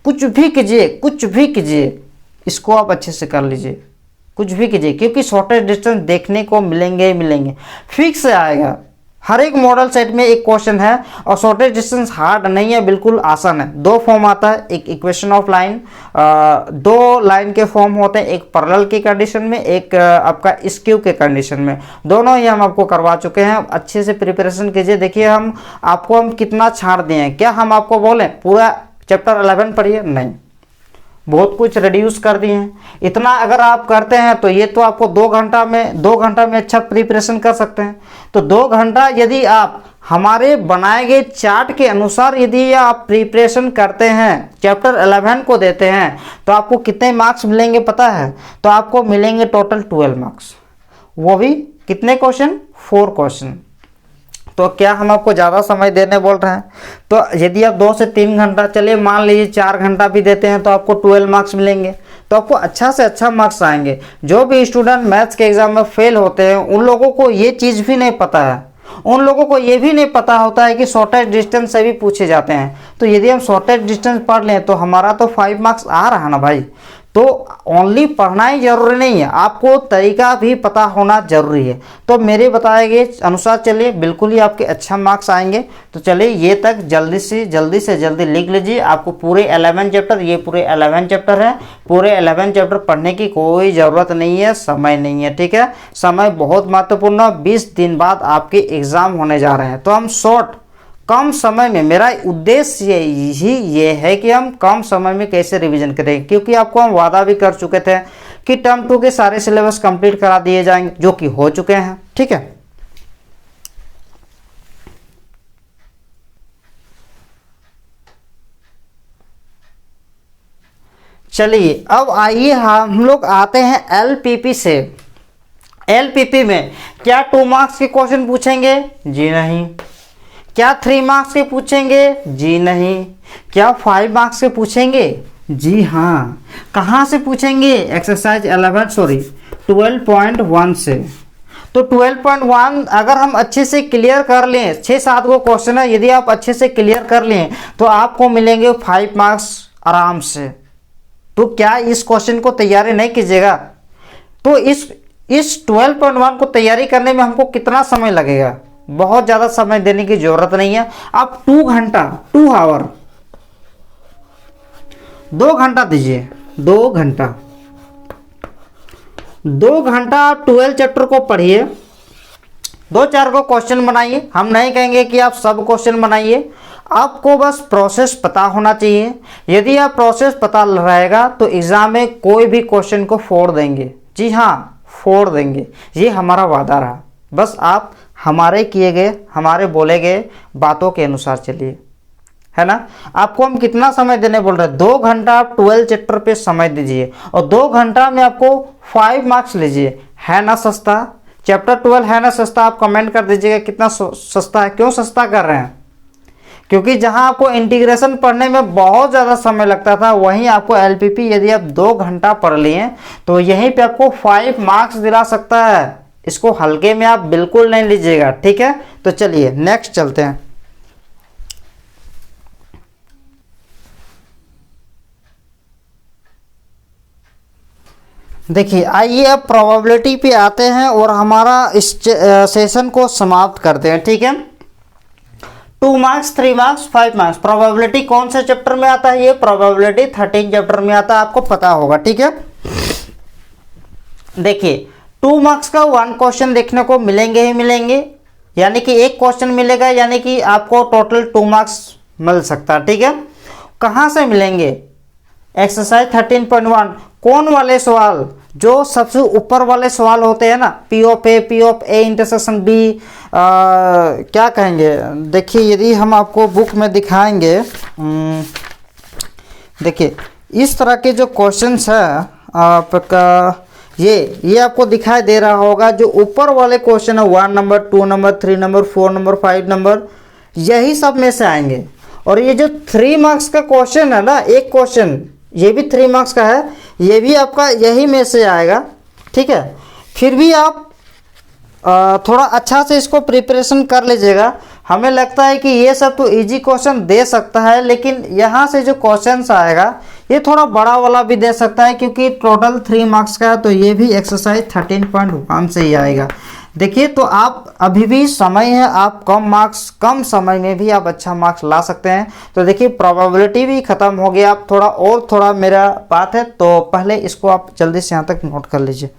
कुछ भी कीजिए, इसको आप अच्छे से कर लीजिए, कुछ भी कीजिए, क्योंकि शॉर्टेस्ट डिस्टेंस देखने को मिलेंगे, फिक्स आएगा। हर एक मॉडल सेट में एक क्वेश्चन है, और शॉर्टेस्ट डिस्टेंस हार्ड नहीं है, बिल्कुल आसान है। 2 फॉर्म आता है, एक इक्वेशन ऑफ लाइन, 2 लाइन के फॉर्म होते हैं, एक पैरेलल की कंडीशन में, एक आपका स्क्यू के कंडीशन में। दोनों ही हम आपको करवा चुके हैं। अच्छे से प्रिपरेशन कीजिए। देखिए हम कितना छाड़ दिए हैं। क्या हम आपको बोलें पूरा चैप्टर 11 पढ़िए? नहीं, बहुत कुछ रिड्यूस कर दिए हैं। इतना अगर आप करते हैं तो ये तो आपको 2 घंटा में अच्छा प्रिपरेशन कर सकते हैं। तो 2 घंटा यदि आप हमारे बनाए गए चार्ट के अनुसार यदि आप प्रिपरेशन करते हैं, चैप्टर 11 को देते हैं, तो आपको कितने मार्क्स मिलेंगे पता है? तो आपको मिलेंगे टोटल 12 मार्क्स। वो भी कितने क्वेश्चन? 4 क्वेश्चन। तो क्या हम आपको ज़्यादा समय देने बोल रहे हैं? तो यदि आप 2 से 3 घंटा, चलिए मान लीजिए 4 घंटा भी देते हैं, तो आपको 12 मार्क्स मिलेंगे। तो आपको अच्छा से अच्छा मार्क्स आएंगे। जो भी स्टूडेंट मैथ्स के एग्जाम में फेल होते हैं उन लोगों को ये चीज़ भी नहीं पता है, उन लोगों को ये भी नहीं पता होता है कि शॉर्टेज डिस्टेंस से भी पूछे जाते हैं। तो यदि हम शॉर्टेज डिस्टेंस पढ़ लें तो हमारा तो 5 मार्क्स आ रहा ना भाई। तो ओनली पढ़ना ही जरूरी नहीं है, आपको तरीका भी पता होना जरूरी है। तो मेरे बताए गए अनुसार चलिए बिल्कुल ही आपके अच्छा मार्क्स आएंगे। तो चलिए ये तक जल्दी से जल्दी लिख लीजिए। आपको पूरे 11 चैप्टर, ये पूरे 11 चैप्टर है, पूरे 11 चैप्टर पढ़ने की कोई ज़रूरत नहीं है, समय नहीं है, ठीक है। समय बहुत महत्वपूर्ण, 20 दिन बाद आपके एग्ज़ाम होने जा रहे हैं। तो हम कम समय में, मेरा उद्देश्य ही ये है कि हम कम समय में कैसे रिवीजन करें, क्योंकि आपको हम वादा भी कर चुके थे कि टर्म 2 के सारे सिलेबस कंप्लीट करा दिए जाएंगे, जो कि हो चुके हैं, ठीक है। चलिए अब आइए हम लोग आते हैं एलपीपी से। एलपीपी में क्या 2 मार्क्स के क्वेश्चन पूछेंगे? जी नहीं। क्या 3 मार्क्स के पूछेंगे? जी नहीं। क्या 5 मार्क्स के पूछेंगे? जी हाँ। कहाँ से पूछेंगे? एक्सरसाइज 12.1 से। तो 12.1 अगर हम अच्छे से क्लियर कर लें, 6-7 को क्वेश्चन है, यदि आप अच्छे से क्लियर कर लें तो आपको मिलेंगे 5 मार्क्स आराम से। तो क्या इस क्वेश्चन को तैयारी नहीं कीजिएगा? तो इस 12.1 को तैयारी करने में हमको कितना समय लगेगा? बहुत ज़्यादा समय देने की जरूरत नहीं है। आप 2 घंटा 2 आवर 2 घंटा दीजिए, 2 घंटा 2 घंटा आप 12 चैप्टर को पढ़िए, 2-4 को क्वेश्चन बनाइए। हम नहीं कहेंगे कि आप सब क्वेश्चन बनाइए, आपको बस प्रोसेस पता होना चाहिए। यदि आप प्रोसेस पता रहेगा तो एग्जाम में कोई भी क्वेश्चन को फोड़ देंगे। जी हाँ, फोड़ देंगे, ये हमारा वादा रहा। बस आप हमारे किए गए, हमारे बोले गए बातों के अनुसार चलिए, है ना। आपको हम कितना समय देने बोल रहे हैं? 2 घंटा आप 12 चैप्टर पे समय दीजिए और 2 घंटा में आपको 5 मार्क्स लीजिए। है ना सस्ता? चैप्टर 12 है ना सस्ता? आप कमेंट कर दीजिएगा कितना सस्ता है। क्यों सस्ता कर रहे हैं? क्योंकि जहां आपको इंटीग्रेशन पढ़ने में बहुत ज़्यादा समय लगता था, वहीं आपको एलपीपी यदि आप 2 घंटा पढ़ लिए तो यहीं पे आपको 5 मार्क्स दिला सकता है। इसको हल्के में आप बिल्कुल नहीं लीजिएगा, ठीक है। तो चलिए नेक्स्ट चलते हैं। देखिए आइए अब प्रोबेबिलिटी पे आते हैं और हमारा इस सेशन को समाप्त करते हैं, ठीक है। 2 मार्क्स, 3 मार्क्स, 5 मार्क्स। प्रोबेबिलिटी कौन से चैप्टर में आता है? ये प्रोबेबिलिटी 13 चैप्टर में आता है, आपको पता होगा, ठीक है। देखिए 2 मार्क्स का 1 क्वेश्चन देखने को मिलेंगे ही मिलेंगे, यानी कि एक क्वेश्चन मिलेगा, यानी कि आपको टोटल 2 मार्क्स मिल सकता है, ठीक है। कहाँ से मिलेंगे? एक्सरसाइज 13.1 कौन वाले सवाल? जो सबसे ऊपर वाले सवाल होते हैं ना, P of A intersection B, क्या कहेंगे? देखिए यदि हम आपको बुक में दिखाएंगे, देखिए इस तरह के जो क्वेश्चंस है आपका, ये आपको दिखाई दे रहा होगा। जो ऊपर वाले क्वेश्चन है 1 number, 2 number, 3 number, 4 number, 5 number, यही सब में से आएंगे। और ये जो 3 मार्क्स का क्वेश्चन है ना, एक क्वेश्चन ये भी 3 मार्क्स का है, ये भी आपका यही में से आएगा, ठीक है। फिर भी आप थोड़ा अच्छा से इसको प्रिपरेशन कर लीजिएगा। हमें लगता है कि ये सब तो इजी क्वेश्चन दे सकता है, लेकिन यहाँ से जो क्वेश्चंस आएगा ये थोड़ा बड़ा वाला भी दे सकता है, क्योंकि टोटल 3 मार्क्स का है। तो ये भी एक्सरसाइज 13.1 से ही आएगा। देखिए तो आप अभी भी समय है, आप कम समय में भी आप अच्छा मार्क्स ला सकते हैं। तो देखिए प्रोबेबिलिटी भी ख़त्म हो गया। आप थोड़ा मेरा बात है, तो पहले इसको आप जल्दी से यहाँ तक नोट कर लीजिए।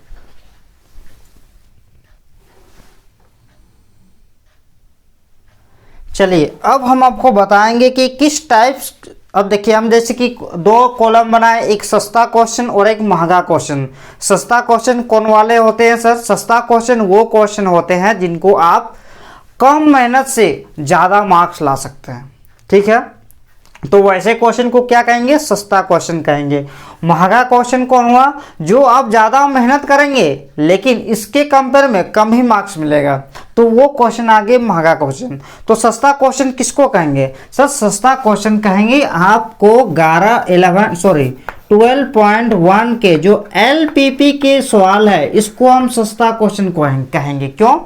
चलिए अब हम आपको बताएंगे कि किस टाइप्स। अब देखिए हम जैसे कि 2 कॉलम बनाए, एक सस्ता क्वेश्चन और एक महंगा क्वेश्चन। सस्ता क्वेश्चन कौन वाले होते हैं सर? सस्ता क्वेश्चन वो क्वेश्चन होते हैं जिनको आप कम मेहनत से ज़्यादा मार्क्स ला सकते हैं, ठीक है। तो वैसे क्वेश्चन को क्या कहेंगे? सस्ता क्वेश्चन कहेंगे। महंगा क्वेश्चन कौन हुआ? जो आप ज़्यादा मेहनत करेंगे लेकिन इसके कंपेयर में कम ही मार्क्स मिलेगा, तो वो क्वेश्चन आगे महंगा क्वेश्चन। तो सस्ता क्वेश्चन किसको कहेंगे सर? सस्ता क्वेश्चन कहेंगे आपको 12.1 के जो LPP के सवाल है इसको हम सस्ता क्वेश्चन कहेंगे। क्यों?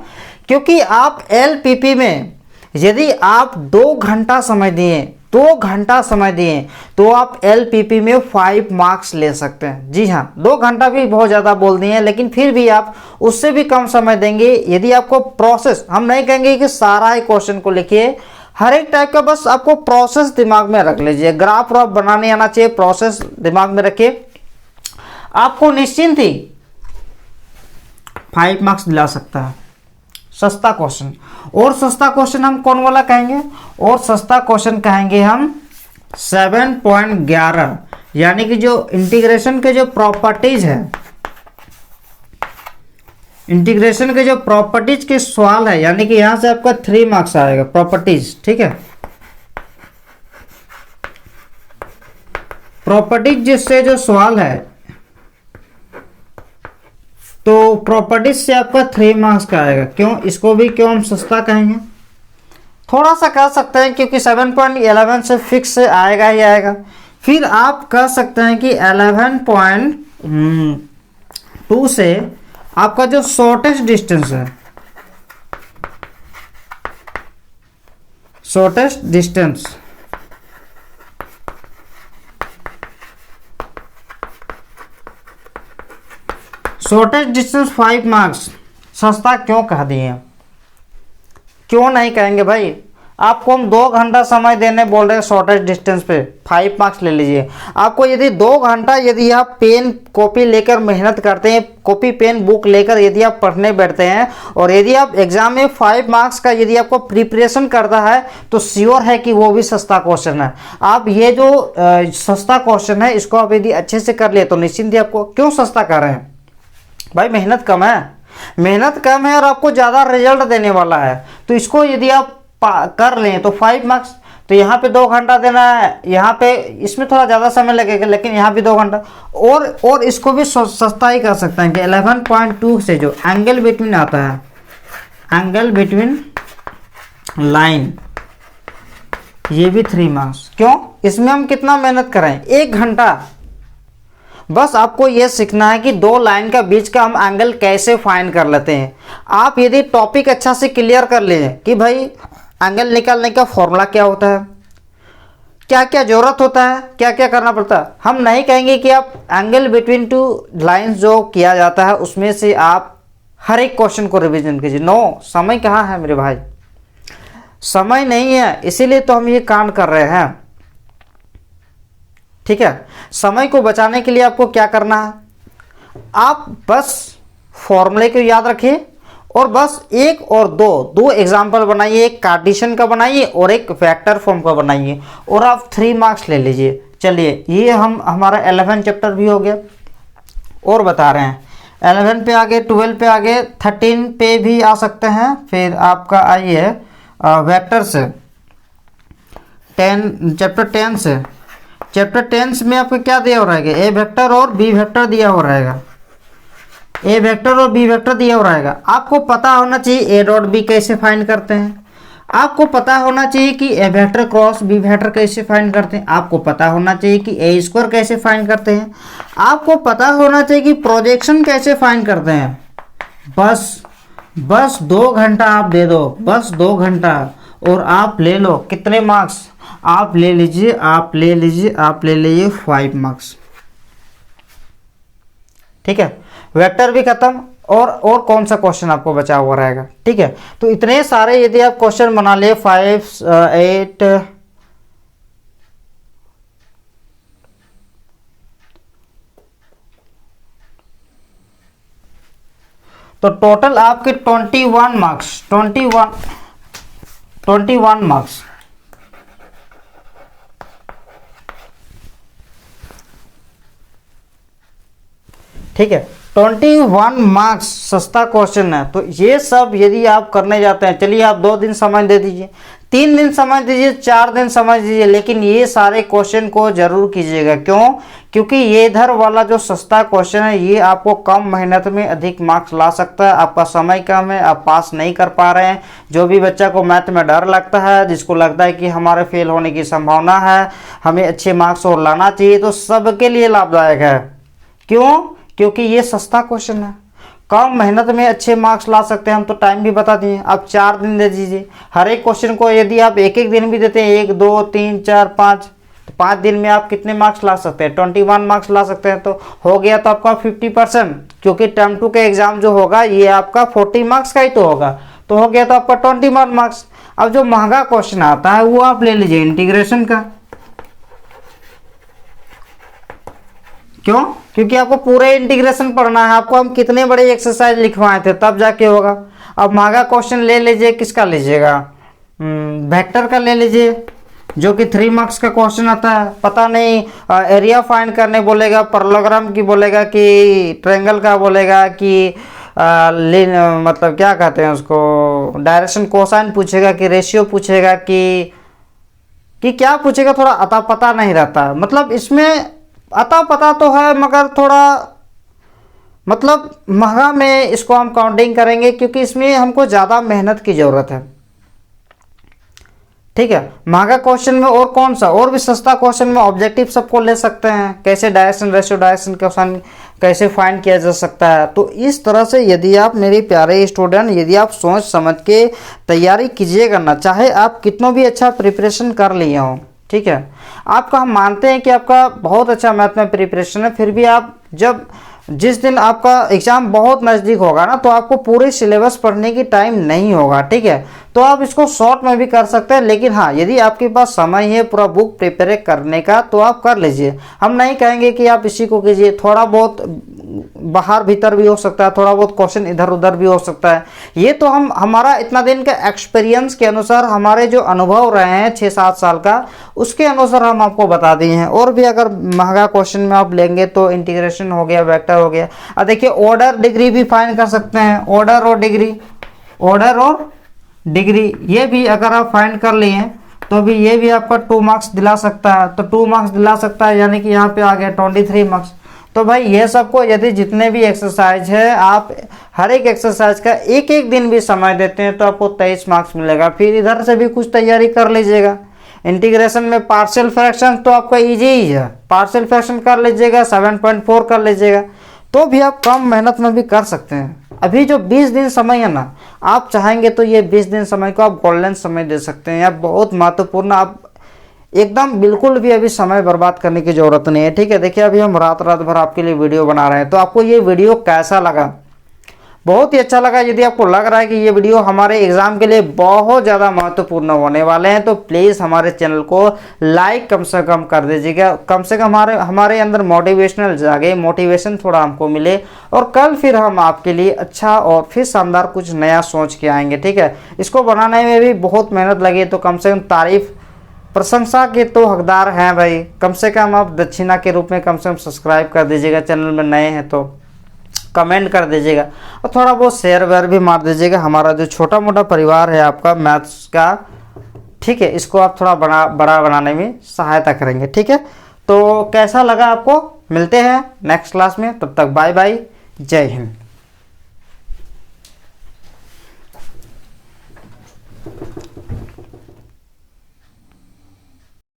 क्योंकि आप LPP में यदि आप 2 घंटा समय दिए, 2 घंटा समय दिए तो आप LPP में 5 मार्क्स ले सकते हैं। जी हाँ, 2 घंटा भी बहुत ज़्यादा बोल दिए हैं, लेकिन फिर भी आप उससे भी कम समय देंगे यदि आपको प्रोसेस, हम नहीं कहेंगे कि सारा ही क्वेश्चन को लिखिए, हर एक टाइप का बस आपको प्रोसेस दिमाग में रख लीजिए। ग्राफ व्राफ बनाने आना चाहिए, प्रोसेस दिमाग में रखिए, आपको निश्चिंत ही 5 मार्क्स दिला सकता है सस्ता क्वेश्चन। और सस्ता क्वेश्चन हम कौन वाला कहेंगे? और सस्ता क्वेश्चन कहेंगे हम 7.11, यानी कि जो इंटीग्रेशन के जो प्रॉपर्टीज है, इंटीग्रेशन के जो प्रॉपर्टीज के सवाल है, यानी कि यहां से आपका 3 मार्क्स आएगा प्रॉपर्टीज। ठीक है, प्रॉपर्टीज जिससे जो सवाल है तो प्रॉपर्टीज से आपका 3 मार्क्स का आएगा। क्यों? इसको भी क्यों हम सस्ता कहेंगे? थोड़ा सा कह सकते हैं क्योंकि 7.11 से फिक्स आएगा ही आएगा। फिर आप कह सकते हैं कि 11.2 से आपका जो शॉर्टेस्ट डिस्टेंस है, shortest distance, shortest distance 5 marks सस्ता क्यों कह दिए? क्यों नहीं कहेंगे भाई? आपको हम 2 घंटा समय देने बोल रहे हैं शॉर्टेस्ट डिस्टेंस पे, 5 मार्क्स ले लीजिए। आपको यदि 2 घंटा यदि आप पेन कॉपी लेकर मेहनत करते हैं, कॉपी पेन बुक लेकर यदि आप पढ़ने बैठते हैं और यदि आप एग्जाम में 5 मार्क्स का यदि आपको प्रिपरेशन करता है तो श्योर है कि वो भी सस्ता क्वेश्चन है। आप ये जो सस्ता क्वेश्चन है इसको आप यदि अच्छे से कर लिए तो निश्चिंत ही आपको, क्यों सस्ता कर रहे हैं भाई? मेहनत कम है, मेहनत कम है और आपको ज़्यादा रिजल्ट देने वाला है। तो इसको यदि आप कर लें तो 5 मार्क्स, तो यहाँ पे 2 घंटा देना है, यहाँ पे इसमें थोड़ा ज़्यादा समय लगेगा लेकिन यहाँ भी 2 घंटा, और इसको भी सस्ता ही कर सकते हैं कि 11.2 से जो एंगल बिटवीन आता है, एंगल बिटवीन लाइन, ये भी 3 मार्क्स। क्यों? इसमें हम कितना मेहनत करें? 1 घंटा। बस आपको यह सीखना है कि 2 लाइन का बीच का हम एंगल कैसे फाइंड कर लेते हैं। आप यदि टॉपिक अच्छा से क्लियर कर लें कि भाई एंगल निकालने का फॉर्मूला क्या होता है, क्या क्या जरूरत होता है, क्या क्या करना पड़ता है, हम नहीं कहेंगे कि आप एंगल बिटवीन 2 लाइंस जो किया जाता है उसमें से आप हर एक क्वेश्चन को रिवीजन कीजिए। नो, समय कहाँ है मेरे भाई? समय नहीं है, इसीलिए तो हम ये कांड कर रहे हैं। ठीक है, समय को बचाने के लिए आपको क्या करना है? आप बस फॉर्मूले को याद रखिए और बस 1 और 2 एग्जाम्पल बनाइए, एक कार्टेशियन का बनाइए और एक वेक्टर फॉर्म का बनाइए और आप 3 मार्क्स ले लीजिए। चलिए, ये हमारा 11 चैप्टर भी हो गया और बता रहे हैं 11 पे आगे, 12 पे आगे, 13 पे भी आ सकते हैं। फिर आपका आइए वेक्टर से 10, चैप्टर 10 से, चैप्टर 10 में आपको क्या दिया हो रहेगा? ए वेक्टर और बी वेक्टर दिया हो रहेगा, ए वेक्टर और बी वेक्टर दिया हो रहेगा। आपको पता होना चाहिए ए डॉट बी कैसे फाइंड करते हैं, आपको पता होना चाहिए कि ए वेक्टर क्रॉस बी वेक्टर कैसे फाइंड करते हैं, आपको पता होना चाहिए कि ए स्क्वायर कैसे फाइंड करते हैं, आपको पता होना चाहिए कि प्रोजेक्शन कैसे फाइंड करते हैं। बस 2 घंटा आप दे दो, बस 2 घंटा, और आप ले लो कितने मार्क्स? आप ले लीजिए 5 मार्क्स। ठीक है, वेक्टर भी खत्म, और कौन सा क्वेश्चन आपको बचा हुआ रहेगा? ठीक है, तो इतने सारे यदि आप क्वेश्चन बना लिए 5, 8, तो टोटल आपके 21 मार्क्स, 21 मार्क्स। ठीक है, 21 मार्क्स सस्ता क्वेश्चन है। तो ये सब यदि आप करने जाते हैं, चलिए आप 2 दिन समय दे दीजिए, 3 दिन समय दीजिए, 4 दिन समय दीजिए, लेकिन ये सारे क्वेश्चन को जरूर कीजिएगा। क्यों? क्योंकि ये इधर वाला जो सस्ता क्वेश्चन है ये आपको कम मेहनत में अधिक मार्क्स ला सकता है। आपका समय कम है, आप पास नहीं कर पा रहे हैं। जो भी बच्चा को मैथ में डर लगता है, जिसको लगता है कि हमारे फेल होने की संभावना है, हमें अच्छे मार्क्स और लाना चाहिए, तो सबके लिए लाभदायक है। क्यों? क्योंकि ये सस्ता क्वेश्चन है, कम मेहनत में अच्छे मार्क्स ला सकते हैं हम। तो टाइम भी बता दिए, आप 4 दिन दे दीजिए। हर एक क्वेश्चन को यदि आप एक एक दिन भी देते हैं, 1 2 3 4 5, तो 5 दिन में आप कितने मार्क्स ला सकते हैं? 21 मार्क्स ला सकते हैं। तो हो गया तो आपका 50%, क्योंकि टर्म 2 का एग्जाम जो होगा ये आपका 40 मार्क्स का ही तो होगा। तो हो गया तो आपका 21 मार्क्स। अब जो महंगा क्वेश्चन आता है वो आप ले लीजिए इंटीग्रेशन का। क्यों? क्योंकि आपको पूरे इंटीग्रेशन पढ़ना है। आपको हम कितने बड़े एक्सरसाइज लिखवाए थे तब जाके होगा। अब महंगा क्वेश्चन ले लीजिए, किसका लीजिएगा? वेक्टर का ले लीजिए, जो कि 3 मार्क्स का क्वेश्चन आता है। पता नहीं एरिया फाइंड करने बोलेगा, पैरेललोग्राम की बोलेगा, कि ट्रायंगल का बोलेगा, कि मतलब क्या कहते हैं उसको, डायरेक्शन कोसाइन पूछेगा, कि रेशियो पूछेगा, कि क्या पूछेगा, थोड़ा अता पता नहीं रहता। मतलब इसमें अता पता तो है, मगर थोड़ा मतलब महंगा में इसको हम काउंटिंग करेंगे, क्योंकि इसमें हमको ज़्यादा मेहनत की ज़रूरत है। ठीक है, महंगा क्वेश्चन में और कौन सा, और भी सस्ता क्वेश्चन में ऑब्जेक्टिव सबको ले सकते हैं, कैसे डायरेक्शन रेशियो डायरेक्शन क्वेश्चन कैसे फाइंड किया जा सकता है। तो इस तरह से यदि आप मेरे प्यारे स्टूडेंट, यदि आप सोच समझ के तैयारी कीजिएगा ना, चाहे आप कितना भी अच्छा प्रिपरेशन कर लिए हों, ठीक है, आपका हम मानते हैं कि आपका बहुत अच्छा मैथ में प्रिपरेशन है, फिर भी आप जब जिस दिन आपका एग्जाम बहुत नज़दीक होगा ना, तो आपको पूरे सिलेबस पढ़ने की टाइम नहीं होगा। ठीक है, तो आप इसको शॉर्ट में भी कर सकते हैं, लेकिन हाँ, यदि आपके पास समय है पूरा बुक प्रिपेयर करने का तो आप कर लीजिए। हम नहीं कहेंगे कि आप इसी को कीजिए, थोड़ा बहुत बाहर भीतर भी हो सकता है, थोड़ा बहुत क्वेश्चन इधर उधर भी हो सकता है। ये तो हम हमारा इतना दिन का एक्सपीरियंस के अनुसार, हमारे जो अनुभव रहे हैं 6-7 साल का, उसके अनुसार हम आपको बता दिए हैं। और भी अगर महंगा क्वेश्चन में आप लेंगे तो इंटीग्रेशन हो गया, वेक्टर हो गया। अब देखिए ऑर्डर डिग्री भी फाइंड कर सकते हैं, ऑर्डर और डिग्री, ऑर्डर और डिग्री, ये भी अगर आप फाइंड कर लिए तो भी ये भी आपका 2 मार्क्स दिला सकता है। तो 2 मार्क्स दिला सकता है, यानी कि यहाँ पे आ गया 23 मार्क्स। तो भाई ये सबको यदि जितने भी एक्सरसाइज है, आप हर एक एक्सरसाइज का एक एक दिन भी समय देते हैं तो आपको 23 मार्क्स मिलेगा। फिर इधर से भी कुछ तैयारी कर लीजिएगा। इंटीग्रेशन में पार्शियल फ्रैक्शन तो आपका इजी ही है, पार्शियल फ्रैक्शन कर लीजिएगा, 7.4 कर लीजिएगा, तो भी आप कम मेहनत में भी कर सकते हैं। अभी जो 20 दिन समय है ना, आप चाहेंगे तो ये 20 दिन समय को आप गोल्डन समय दे सकते हैं, या बहुत महत्वपूर्ण। आप एकदम बिल्कुल भी अभी समय बर्बाद करने की जरूरत नहीं है। ठीक है, देखिए अभी हम रात भर आपके लिए वीडियो बना रहे हैं, तो आपको ये वीडियो कैसा लगा? बहुत ही अच्छा लगा। यदि आपको लग रहा है कि ये वीडियो हमारे एग्जाम के लिए बहुत ज़्यादा महत्वपूर्ण होने वाले हैं, तो प्लीज़ हमारे चैनल को लाइक कम से कम कर दीजिएगा। कम से कम हमारे अंदर मोटिवेशनल जागे, मोटिवेशन थोड़ा हमको मिले, और कल फिर हम आपके लिए अच्छा और फिर शानदार कुछ नया सोच के आएंगे। ठीक है, इसको बनाने में भी बहुत मेहनत लगी, तो कम से कम तारीफ प्रशंसा के तो हकदार हैं भाई। कम से कम आप दक्षिणा के रूप में कम से कम सब्सक्राइब कर दीजिएगा, चैनल में नए हैं तो कमेंट कर दीजिएगा, और थोड़ा बहुत शेयर वेयर भी मार दीजिएगा। हमारा जो छोटा मोटा परिवार है आपका मैथ्स का, ठीक है, इसको आप थोड़ा बड़ा बनाने में सहायता करेंगे। ठीक है, तो कैसा लगा आपको? मिलते हैं नेक्स्ट क्लास में, तब तक बाय बाय, जय हिंद।